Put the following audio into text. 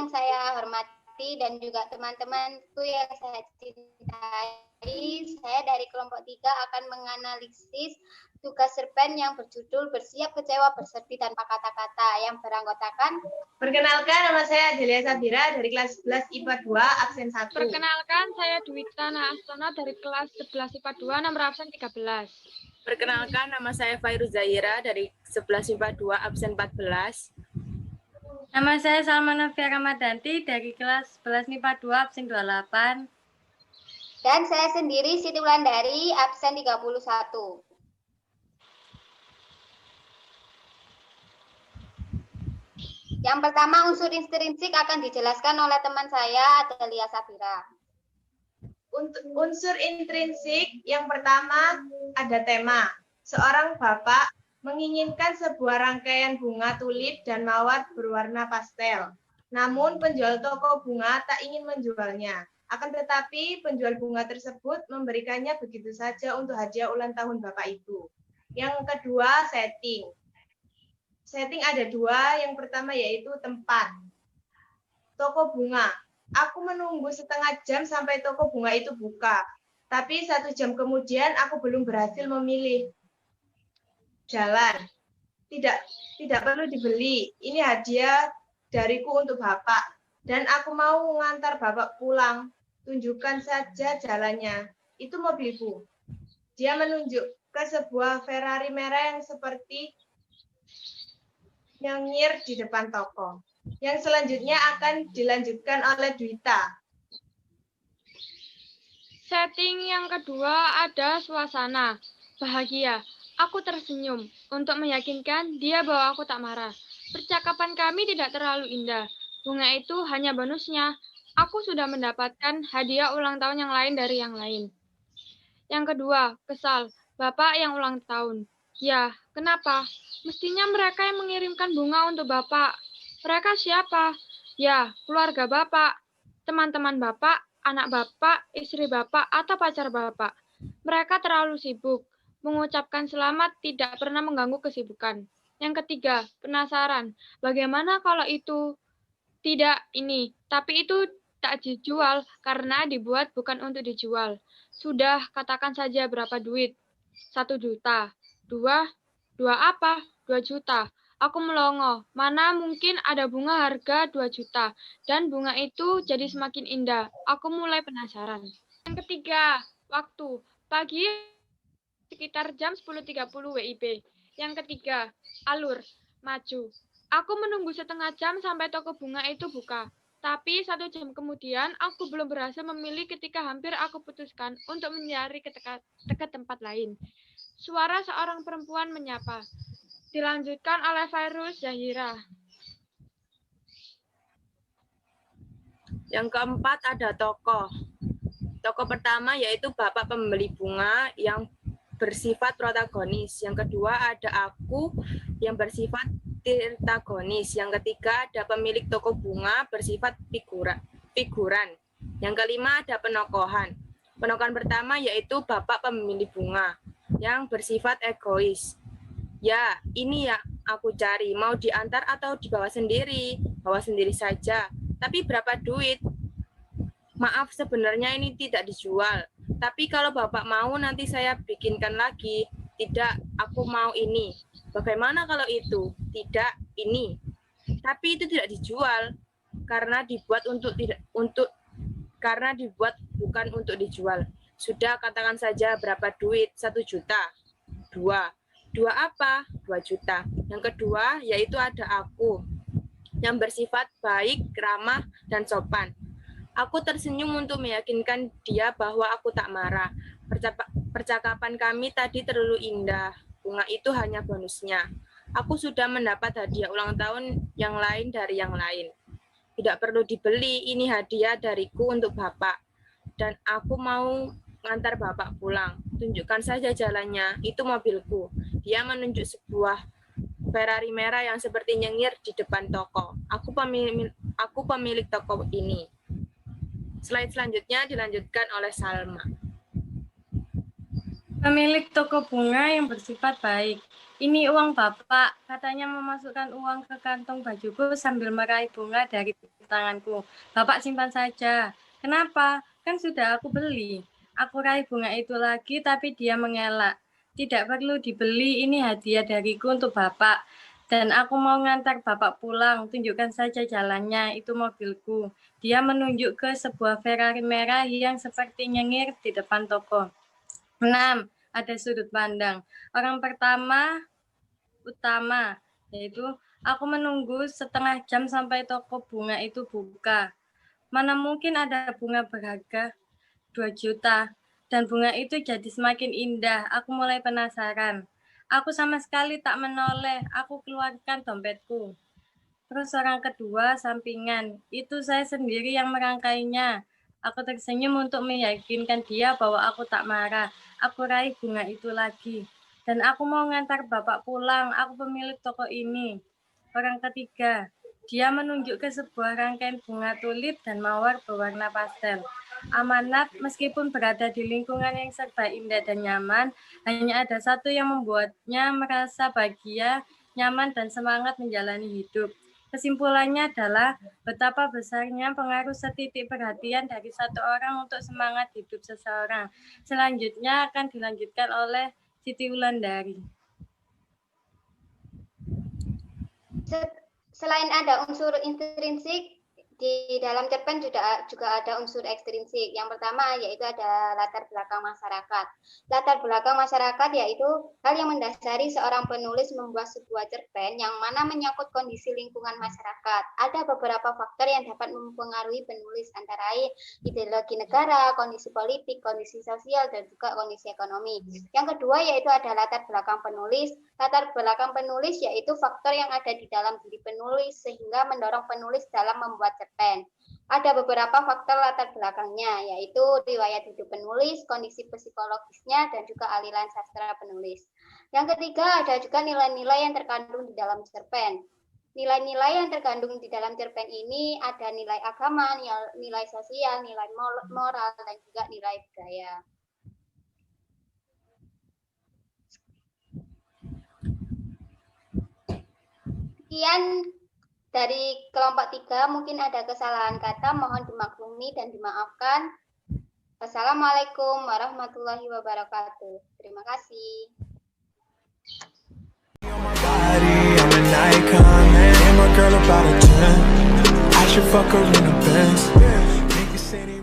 yang saya hormati dan juga teman-temanku yang saya cintai, saya dari kelompok 3 akan menganalisis tugas cerpen yang berjudul Bersiap Kecewa Bersedih Tanpa Kata-Kata yang beranggotakan. Perkenalkan, nama saya Adelia Sabira dari kelas 11 IPA 2 absen 1. Perkenalkan, saya Dwita Naastono dari kelas 11 IPA 2 nomor absen 13. Perkenalkan, nama saya Fairuz Zahira dari 11 IPA 2 absen 14. Nama saya Salma Novia Ramadanti dari kelas 11 IPA 2 absen 28. Dan saya sendiri Siti Wulandari absen 31. Yang pertama, unsur intrinsik akan dijelaskan oleh teman saya, Adelia Sabira. Untuk unsur intrinsik, yang pertama ada tema. Seorang bapak menginginkan sebuah rangkaian bunga tulip dan mawar berwarna pastel. Namun penjual toko bunga tak ingin menjualnya. Akan tetapi penjual bunga tersebut memberikannya begitu saja untuk hadiah ulang tahun bapak itu. Yang kedua, setting. Setting ada dua, yang pertama yaitu tempat. Toko bunga. Aku menunggu setengah jam sampai toko bunga itu buka. Tapi 1 jam kemudian aku belum berhasil memilih. Jalan. Tidak perlu dibeli. Ini hadiah dariku untuk Bapak. Dan aku mau mengantar Bapak pulang. Tunjukkan saja jalannya. Itu mobilku. Dia menunjuk ke sebuah Ferrari merah yang seperti nyengir di depan toko. Yang selanjutnya akan dilanjutkan oleh Dwita. Setting yang kedua ada suasana. Bahagia. Aku tersenyum untuk meyakinkan dia bahwa aku tak marah. Percakapan kami tidak terlalu indah. Bunga itu hanya bonusnya. Aku sudah mendapatkan hadiah ulang tahun yang lain dari yang lain. Yang kedua, kesal. Bapak yang ulang tahun. Ya, kenapa? Mestinya mereka yang mengirimkan bunga untuk Bapak. Mereka siapa? Ya, keluarga Bapak, teman-teman Bapak, anak Bapak, istri Bapak, atau pacar Bapak. Mereka terlalu sibuk. Mengucapkan selamat tidak pernah mengganggu kesibukan. Yang ketiga, penasaran. Bagaimana kalau itu tidak ini, tapi itu tak dijual karena dibuat bukan untuk dijual. Sudah, katakan saja berapa duit. 1 juta. 2 apa? 2 juta. Aku melongo. Mana mungkin ada bunga harga 2 juta. Dan bunga itu jadi semakin indah. Aku mulai penasaran. Yang ketiga, waktu. Pagi sekitar jam 10.30 WIB. Yang ketiga, alur. Maju. Aku menunggu setengah jam sampai toko bunga itu buka. Tapi 1 jam kemudian, aku belum berhasil memilih ketika hampir aku putuskan untuk mencari ke tempat lain. Suara seorang perempuan menyapa. Dilanjutkan oleh Fairuz Zahira. Yang keempat ada tokoh. Tokoh pertama yaitu bapak pembeli bunga yang bersifat protagonis. Yang kedua ada aku yang bersifat antagonis. Yang ketiga ada pemilik toko bunga bersifat figuran. Yang kelima ada penokohan. Penokohan pertama yaitu bapak pembeli bunga yang bersifat egois. Ya, ini yang aku cari. Mau diantar atau dibawa sendiri? Bawa sendiri saja. Tapi berapa duit? Maaf, sebenarnya ini tidak dijual. Tapi kalau Bapak mau, nanti saya bikinkan lagi. Tidak, aku mau ini. Bagaimana kalau itu? Tidak, ini. Tapi itu tidak dijual karena dibuat karena dibuat bukan untuk dijual. Sudah, katakan saja berapa duit? 1 juta. 2. 2 apa? 2 juta. Yang kedua, yaitu ada aku, yang bersifat baik, ramah, dan sopan. Aku tersenyum untuk meyakinkan dia bahwa aku tak marah. Percakapan kami tadi terlalu indah. Bunga itu hanya bonusnya. Aku sudah mendapat hadiah ulang tahun yang lain dari yang lain. Tidak perlu dibeli, ini hadiah dariku untuk Bapak. Dan aku mau mengantar Bapak pulang. Tunjukkan saja jalannya, itu mobilku. Dia menunjuk sebuah Ferrari merah yang seperti nyengir di depan toko. Aku pemilik toko ini. Slide selanjutnya dilanjutkan oleh Salma. Pemilik toko bunga yang bersifat baik. Ini uang Bapak, katanya memasukkan uang ke kantong bajuku sambil meraih bunga dari tanganku. Bapak simpan saja. Kenapa? Kan sudah aku beli. Aku raih bunga itu lagi, tapi dia mengelak. Tidak perlu dibeli, ini hadiah dariku untuk Bapak. Dan aku mau ngantar Bapak pulang, tunjukkan saja jalannya, itu mobilku. Dia menunjuk ke sebuah Ferrari merah yang seperti nyengir di depan toko. 6. Ada sudut pandang. Orang pertama utama, yaitu aku menunggu setengah jam sampai toko bunga itu buka. Mana mungkin ada bunga berharga 2 juta, dan bunga itu jadi semakin indah. Aku mulai penasaran. Aku sama sekali tak menoleh, aku keluarkan dompetku. Terus orang kedua sampingan, itu saya sendiri yang merangkainya. Aku tersenyum untuk meyakinkan dia bahwa aku tak marah. Aku raih bunga itu lagi. Dan aku mau ngantar Bapak pulang, aku pemilik toko ini. Orang ketiga, dia menunjuk ke sebuah rangkaian bunga tulip dan mawar berwarna pastel. Amanat, meskipun berada di lingkungan yang serba indah dan nyaman, hanya ada satu yang membuatnya merasa bahagia, nyaman, dan semangat menjalani hidup. Kesimpulannya adalah betapa besarnya pengaruh setitik perhatian dari satu orang untuk semangat hidup seseorang. Selanjutnya akan dilanjutkan oleh Siti Wulandari. Selain ada unsur intrinsik, di dalam cerpen juga ada unsur ekstrinsik. Yang pertama yaitu ada latar belakang masyarakat. Latar belakang masyarakat yaitu hal yang mendasari seorang penulis membuat sebuah cerpen yang mana menyangkut kondisi lingkungan masyarakat. Ada beberapa faktor yang dapat mempengaruhi penulis, antara lain ideologi negara, kondisi politik, kondisi sosial, dan juga kondisi ekonomi. Yang kedua yaitu ada latar belakang penulis. Latar belakang penulis yaitu faktor yang ada di dalam diri penulis sehingga mendorong penulis dalam membuat cerpen. Ada beberapa faktor latar belakangnya, yaitu riwayat hidup penulis, kondisi psikologisnya, dan juga aliran sastra penulis. Yang ketiga, ada juga nilai-nilai yang terkandung di dalam cerpen. Nilai-nilai yang terkandung di dalam cerpen ini ada nilai agama, nilai sosial, nilai moral, dan juga nilai budaya. Sekian dari kelompok 3, mungkin ada kesalahan kata, mohon dimaklumi dan dimaafkan. Wassalamualaikum warahmatullahi wabarakatuh. Terima kasih. I'm an icon, man. And my girl about a 10. I should fuck her in a Benz. Niggas say they